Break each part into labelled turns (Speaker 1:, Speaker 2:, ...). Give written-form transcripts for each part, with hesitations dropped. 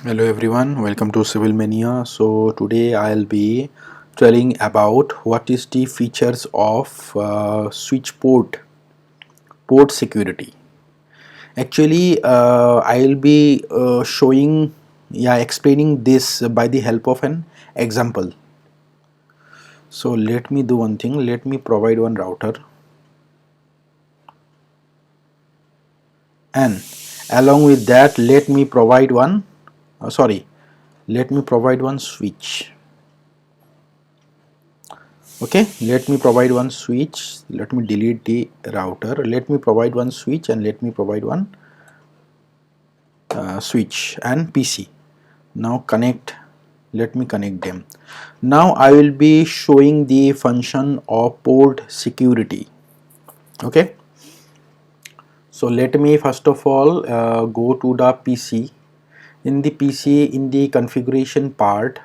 Speaker 1: Hello everyone, welcome to Civil Mania. So today I'll be telling about what is the features of switch port security. Actually, I'll be explaining this by the help of an example. So let me do one thing. Let me provide one router, and along with that, let me provide one. Let me provide one switch. Okay, let me provide one switch. Let me delete the router. Let me provide one switch, and let me provide one switch and PC. Now connect. Let me connect them. Now I will be showing the function of port security. Okay, so let me first of all go to the PC. In the PC, in the configuration part,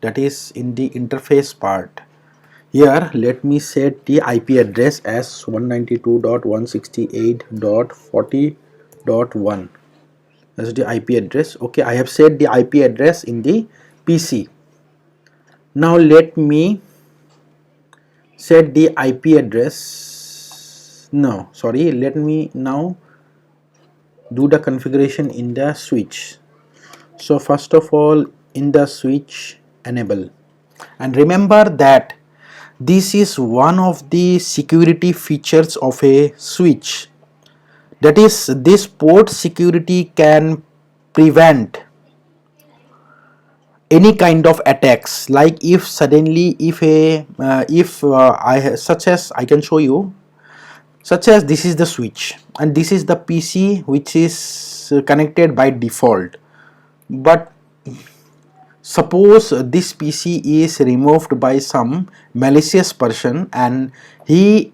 Speaker 1: that is in the interface part, here let me set the IP address as 192.168.40.1. that's the IP address. Okay, I have set the IP address in the PC. Now let me set the IP address. Let me now do the configuration in the switch. So first of all, in the switch, enable, and remember that this is one of the security features of a switch. That is, this port security can prevent any kind of attacks. Like if suddenly, such as I can show you, such as this is the switch and this is the PC which is connected by default. But suppose this PC is removed by some malicious person and he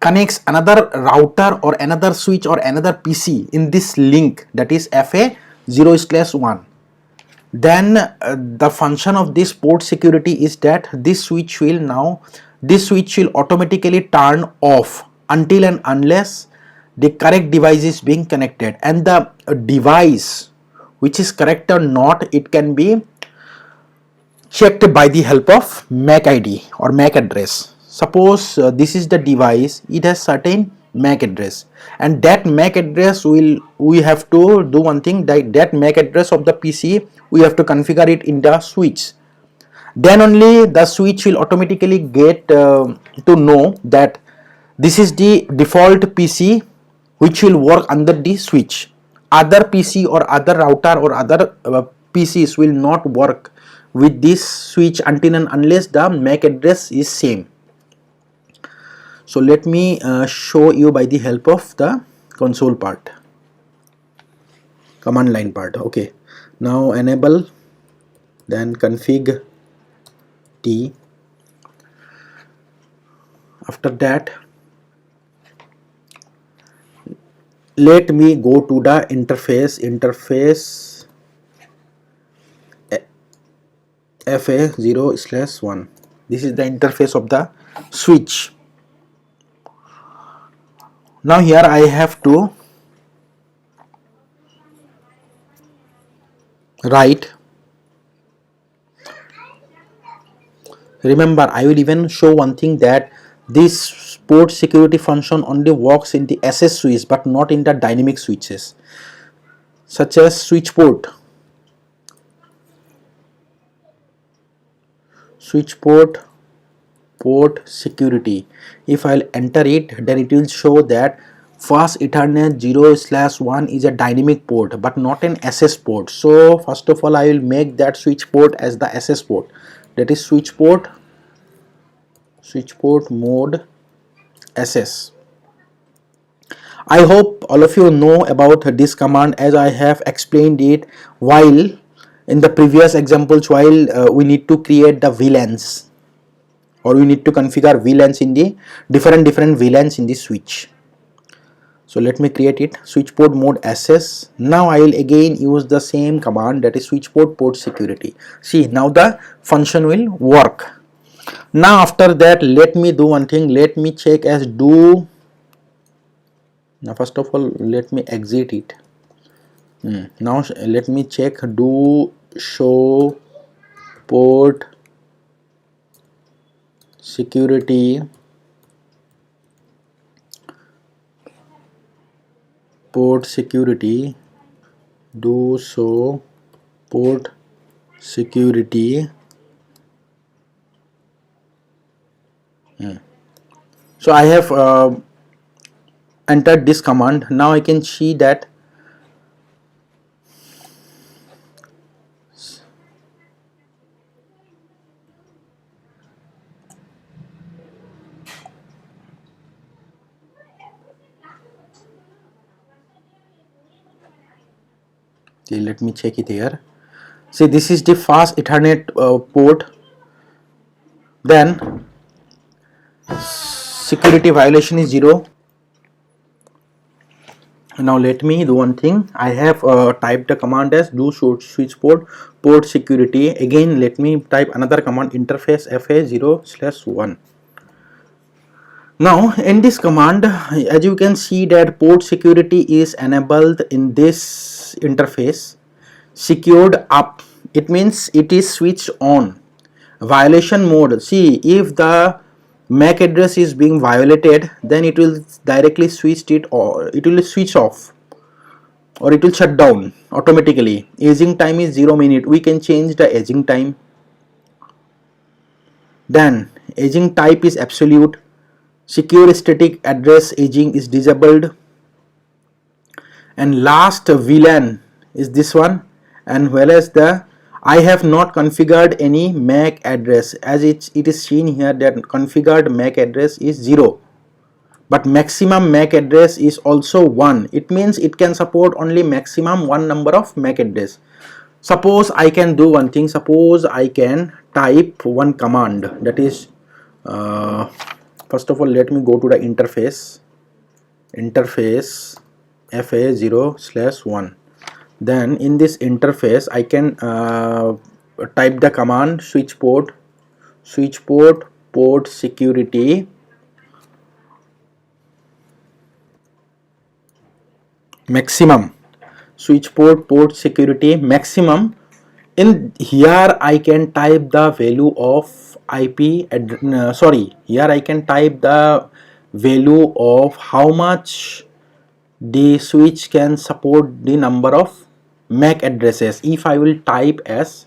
Speaker 1: connects another router or another switch or another PC in this link, that is FA0/1. Then the function of this port security is that this switch will automatically turn off until and unless the correct device is being connected, and the device which is correct or not, it can be checked by the help of MAC ID or MAC address. Suppose this is the device, it has certain MAC address, and that MAC address we have to do one thing, that MAC address of the PC we have to configure it in the switch. Then only the switch will automatically get to know that this is the default PC which will work under the switch. Other PC or other router or other PCs will not work with this switch until and unless the MAC address is same. So let me show you by the help of the console part, command line part. Okay, now enable, then config T. After that, let me go to the interface FA0/1. This is the interface of the switch. Now here I have to write. Remember, I will even show one thing, that this port security function only works in the SS switch but not in the dynamic switches, such as switch port security. If I'll enter it, then it will show that fast Ethernet 0/1 is a dynamic port but not an SS port. So first of all, I will make that switch port as the SS port, that is switch port mode SS. I hope all of you know about this command, as I have explained it while in the previous examples, while we need to create the VLANs, or we need to configure VLANs in the different VLANs in the switch. So let me create it, switch port mode SS. Now I will again use the same command, that is switch port security. See, now the function will work. Now after that, let me do one thing, let me check as do. Now first of all, let me exit it. Now let me check do show port security do show port security. So I have entered this command. Now I can see that let me check it here. See, this is the fast Ethernet port. Then security violation is 0. Now let me do one thing. I have typed the command as do switch port security. Again let me type another command interface fa0/1. Now in this command, as you can see that port security is enabled in this interface. Secured up, it means it is switched on. Violation mode, see, if the MAC address is being violated, then it will directly switch it, or it will switch off, or it will shut down automatically. Aging time is 0 minute. We can change the aging time. Then aging type is absolute. Secure static address aging is disabled. And last VLAN is this one. And whereas I have not configured any MAC address, as it is seen here that configured MAC address is 0, but maximum MAC address is also 1. It means it can support only maximum 1 number of MAC address. Suppose I can do one thing. Suppose I can type one command, that is first of all let me go to the interface fa0/1. Then in this interface I can type the command switch port security maximum. Switch port security maximum. In here I can type the value of IP here I can type the value of how much the switch can support the number of MAC addresses. If I will type as,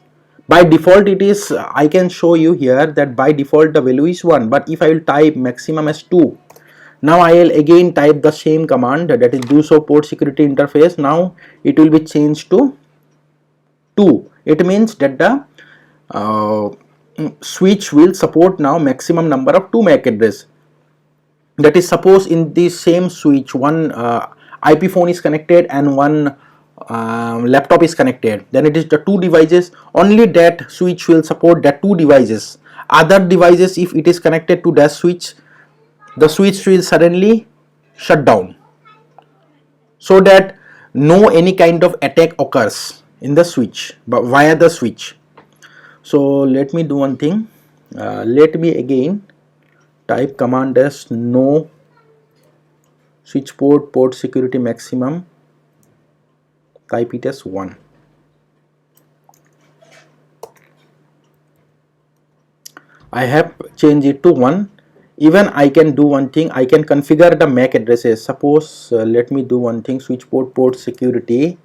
Speaker 1: by default it is, I can show you here that by default the value is 1, but if I will type maximum as 2, now I will again type the same command, that is do show port security interface. Now it will be changed to 2. It means that the switch will support now maximum number of 2 MAC address. That is, suppose in the same switch one IP phone is connected and one laptop is connected, then it is the 2 devices. Only that switch will support that 2 devices. Other devices, if it is connected to that switch, the switch will suddenly shut down, so that no any kind of attack occurs in the switch but via the switch. So let me do one thing. Let me again type command as no switch port security maximum, type it as 1. I have changed it to 1. Even I can do one thing. I can configure the MAC addresses. Suppose let me do one thing. Switch port security.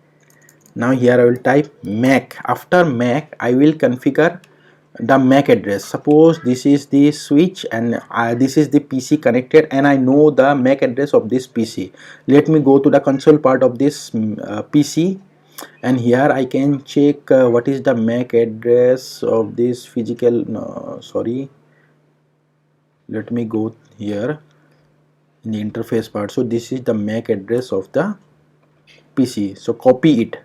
Speaker 1: Now here I will type MAC. After MAC I will configure the MAC address. Suppose this is the switch and this is the PC connected, and I know the MAC address of this PC. Let me go to the console part of this PC, and here I can check what is the MAC address of this physical. No, sorry. Let me go here in the interface part. So this is the MAC address of the PC. So copy it.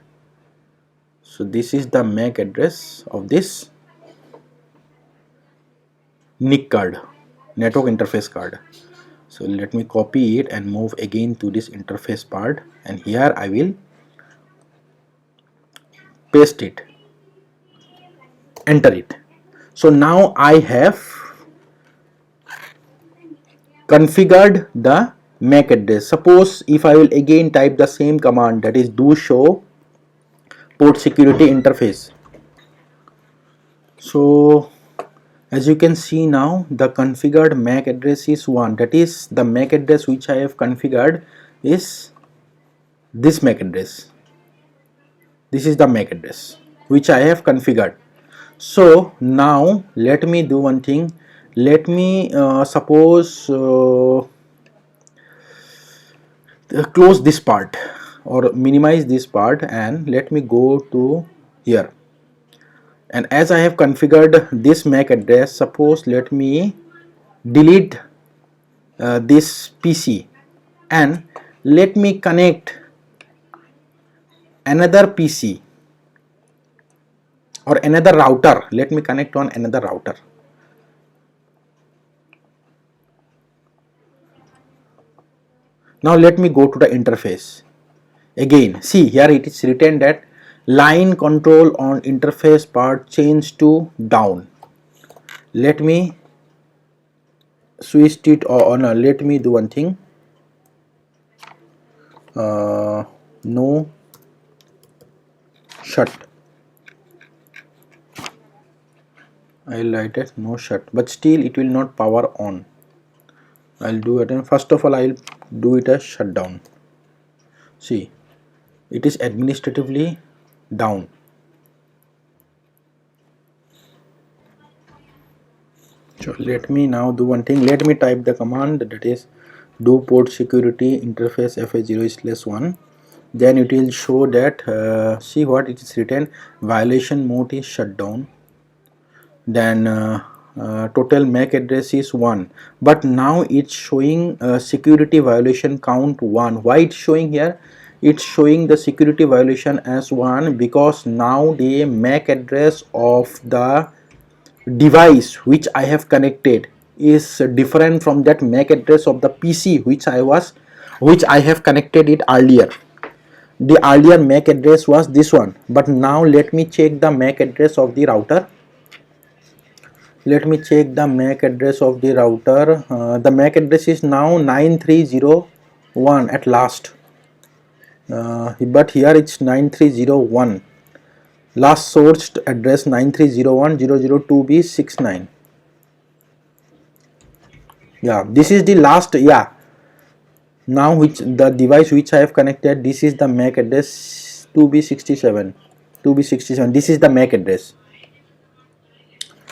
Speaker 1: So this is the MAC address of this NIC card, network interface card. So let me copy it and move again to this interface part, and here I will paste it, enter it. So now I have configured the MAC address. Suppose if I will again type the same command, that is do show port security interface. So as you can see now, the configured MAC address is 1, that is the MAC address which I have configured is this MAC address. This is the MAC address which I have configured. So now let me do one thing. Let me suppose close this part or minimize this part, and let me go to here. And as I have configured this MAC address, suppose let me delete this PC and let me connect another PC or another router. Let me connect on another router. Now let me go to the interface. Again, see here it is written that line control on interface part change to down. Let me switch it on. Let me do one thing. No shut. I'll write it no shut, but still it will not power on. I'll do it, and first of all I'll do it as shutdown. See, it is administratively down. So let me now do one thing. Let me type the command, that is do port security interface fa0/1. Then it will show that see what it is written, violation mode is shut down. Then total MAC address is 1, but now it's showing security violation count 1. Why it's showing here? It's showing the security violation as 1 because now the MAC address of the device which I have connected is different from that MAC address of the PC which I have connected it earlier. The earlier MAC address was this one, but now let me check the MAC address of the router. Let me check the MAC address of the router. The MAC address is now 9301 at last, but here it's 9301. Last sourced address 9301.002b69. Yeah, this is the last. Yeah, now which the device which I have connected, this is the MAC address 2b67. This is the MAC address.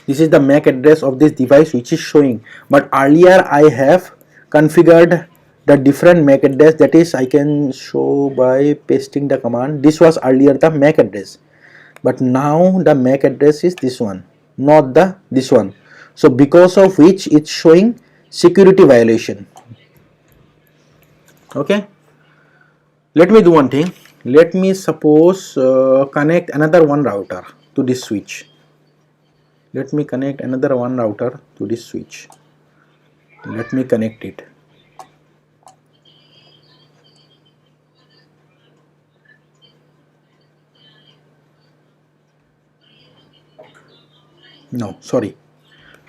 Speaker 1: This is the MAC address of this device which is showing, but earlier I have configured the different MAC address, that is I can show by pasting the command. This was earlier the MAC address, but now the MAC address is this one, not this one. So because of which it's showing security violation. Okay, let me do one thing. Let me suppose connect another one router to this switch. Let me connect another one router to this switch. Let me connect it. No, sorry,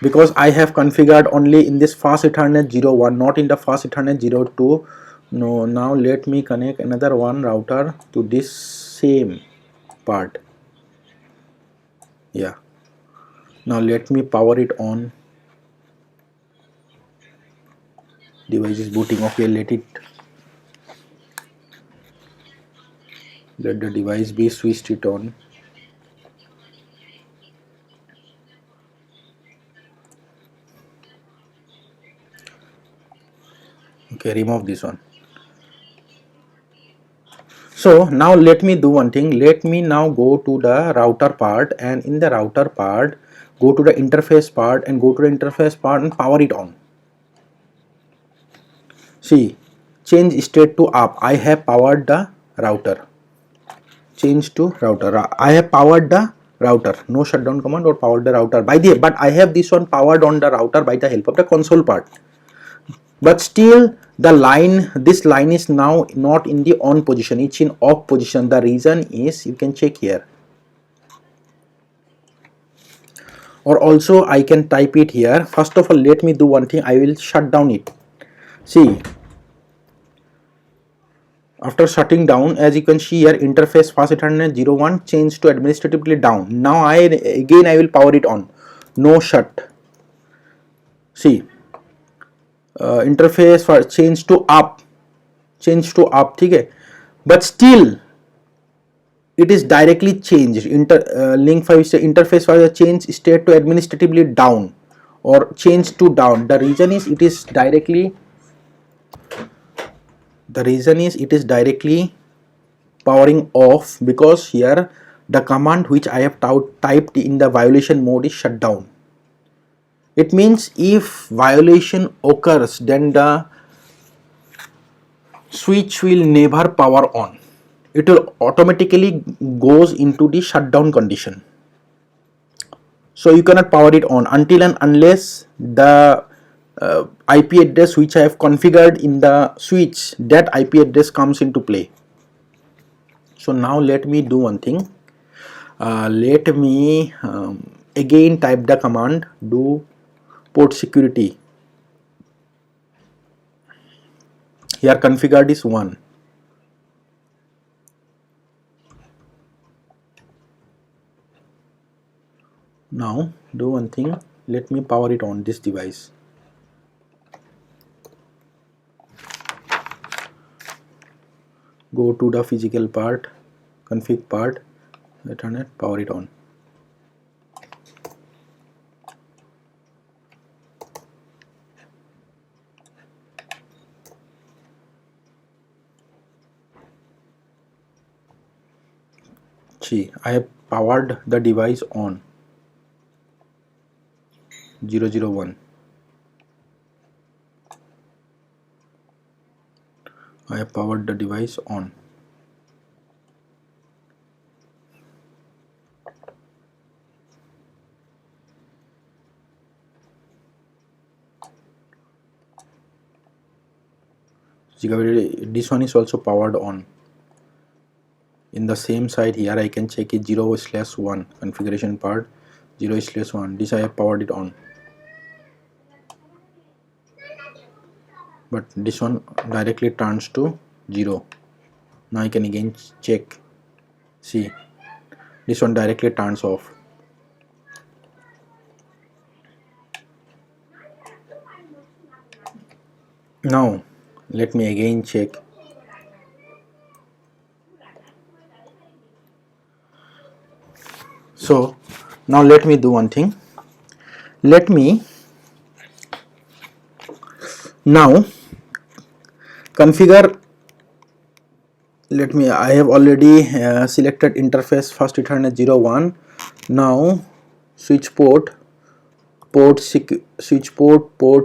Speaker 1: because I have configured only in this fast Ethernet 01, not in the fast Ethernet 02. No, now let me connect another one router to this same part. Yeah, now let me power it on. Device is booting. Okay, let the device be switched it on. Okay, remove this one. So now let me do one thing. Let me now go to the router part, and in the router part go to the interface part and go to the interface part and power it on. See, change state to up. I have powered the router. Change to router. I have powered the router. No shutdown command or powered the router but I have this one powered on the router by the help of the console part. But still this line is now not in the on position, it's in off position. The reason is, you can check here, or also I can type it here. First of all, let me do one thing. I will shut down it. See, After shutting down, as you can see here, interface fast Ethernet 01 changed to administratively down. Now I will power it on. No shut. See, interface for change to up, ठीक है, but still it is directly changed. Link 5 say interface was change state to administratively down or change to down. The reason is it is directly powering off, because here the command which I have typed in the violation mode is shut down. It means if violation occurs, then the switch will never power on. It will automatically goes into the shutdown condition. So you cannot power it on until and unless the IP address which I have configured in the switch, that IP address comes into play. So now let me do one thing. Let me again type the command do port security. Here configured is 1. Now do one thing, let me power it on this device. Go to the physical part, config part, Ethernet, power it on. See, I have powered the device on. 001. I have powered the device on. This one is also powered on. In the same side here I can check it 0/1 configuration part 0/1. This I have powered it on. But this one directly turns to 0. Now I can again check. See, this one directly turns off. Now let me again check. So now let me do one thing. Let me now configure. I have already selected interface first Ethernet 01. Now switch port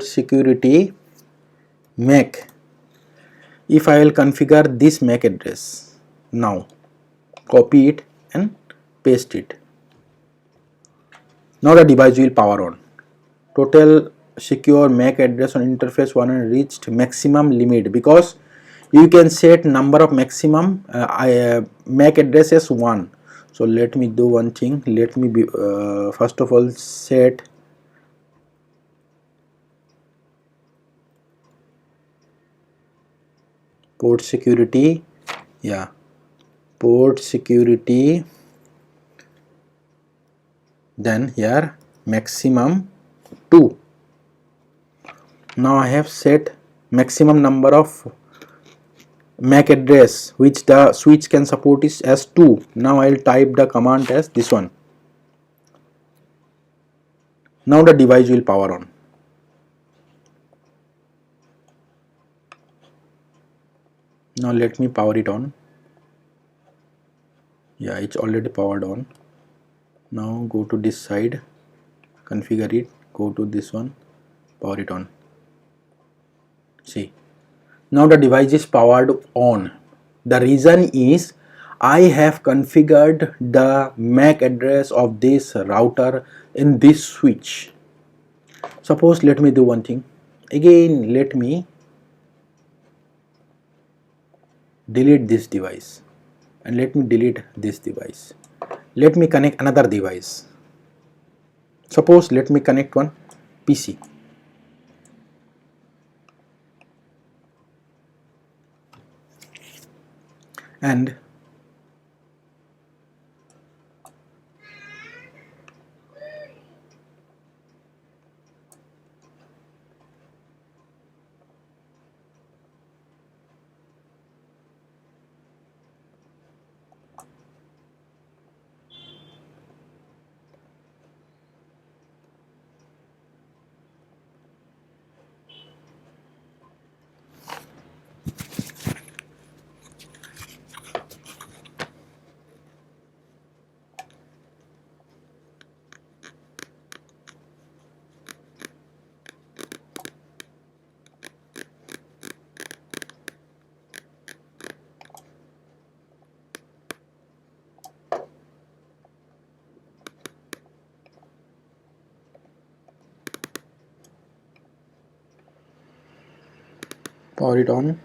Speaker 1: security MAC. If I will configure this MAC address, now copy it and paste it. Now the device will power on. Total secure MAC address on interface 1 and reached maximum limit, because you can set number of maximum MAC address as 1. So let me do one thing. Let me first of all set port security, port security, then here maximum 2. Now I have set maximum number of MAC address which the switch can support is as 2. Now I will type the command as this one. Now the device will power on. Now let me power it on. Yeah, it's already powered on. Now go to this side, configure it, go to this one, power it on. See, now the device is powered on. The reason is I have configured the MAC address of this router in this switch. Suppose, let me do one thing. Again, let me delete this device and let me delete this device. Let me connect another device. Suppose let me connect one PC. and power it on,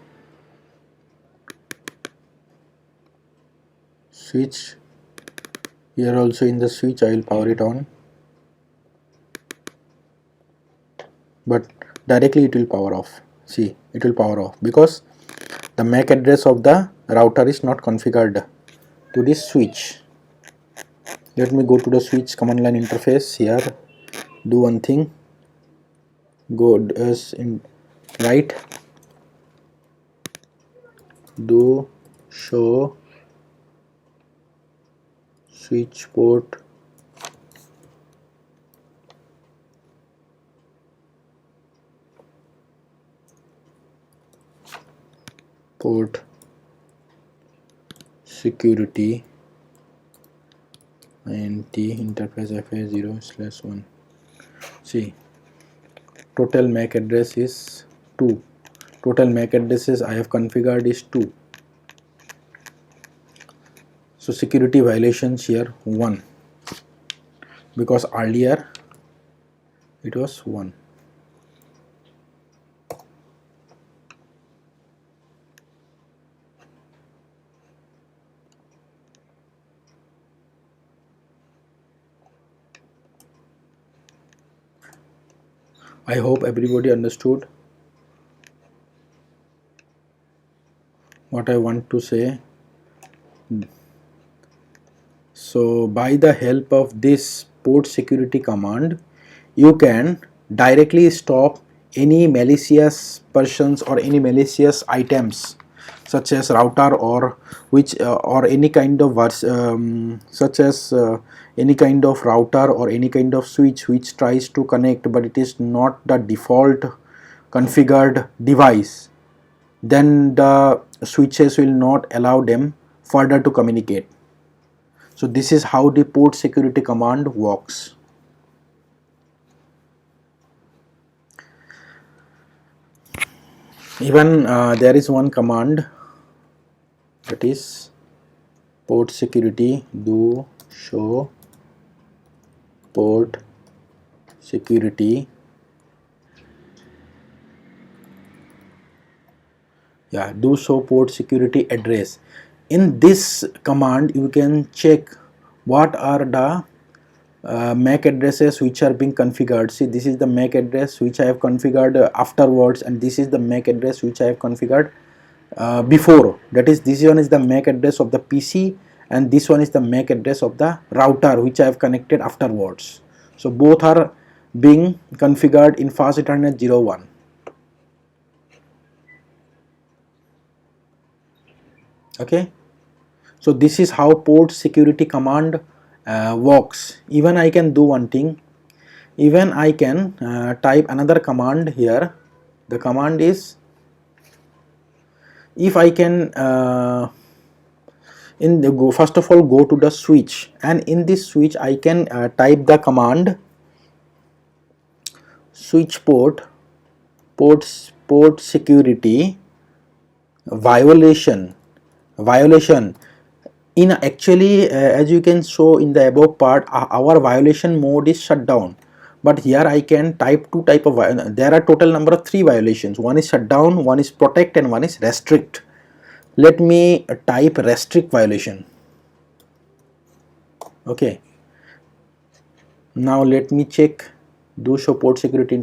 Speaker 1: switch. Here also in the switch I will power it on, but directly it will power off. See, it will power off because the MAC address of the router is not configured to this switch. Let me go to the switch command line interface. Here do one thing, go as in right, do show switch port security int interface fa0/1. See, total MAC address is 2. Total MAC addresses I have configured is 2. So security violations here 1, because earlier it was 1. I hope everybody understood what I want to say. So by the help of this port security command, you can directly stop any malicious persons or any malicious items such as router or which or any kind of such as any kind of router or any kind of switch which tries to connect but it is not the default configured device. Then the switches will not allow them further to communicate. So this is how the port security command works. Even there is one command, that is port security do show port security. Yeah, do show port security address. In this command you can check what are the MAC addresses which are being configured. See, this is the MAC address which I have configured afterwards, and this is the MAC address which I have configured before. That is, this one is the MAC address of the PC and this one is the MAC address of the router which I have connected afterwards. So both are being configured in fast Ethernet 01. Okay, so this is how port security command works. Even I can do one thing, even I can type another command here. The command is, if I can first of all go to the switch, and in this switch I can type the command switch port security violation. In actually as you can show in the above part, our violation mode is shut down, but here I can type two type of there are total number of 3 violations. One is shutdown, one is protect, and one is restrict. Let me type restrict violation. Okay, now let me check do show port security.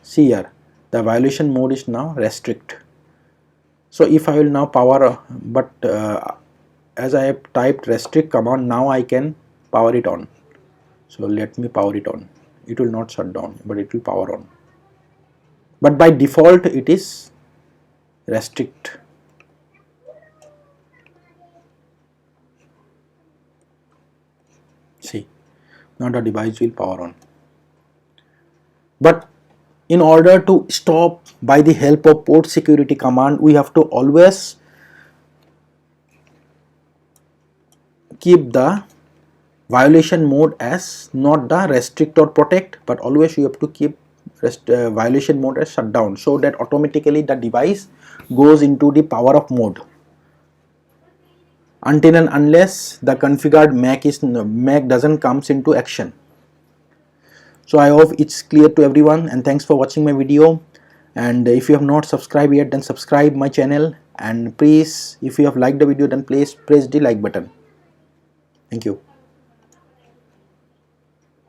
Speaker 1: See here, the violation mode is now restrict. So if I will now power, but as I have typed restrict command, now I can power it on. So let me power it on. It will not shut down, but it will power on. But by default it is restrict. See, now the device will power on. But in order to stop by the help of port security command, we have to always keep the violation mode as not the restrict or protect, but always you have to keep violation mode as shutdown, so that automatically the device goes into the power off mode until and unless the configured MAC doesn't comes into action. So I hope it's clear to everyone, and thanks for watching my video. And if you have not subscribed yet, then subscribe my channel, and please, if you have liked the video, then please press the like button. Thank you.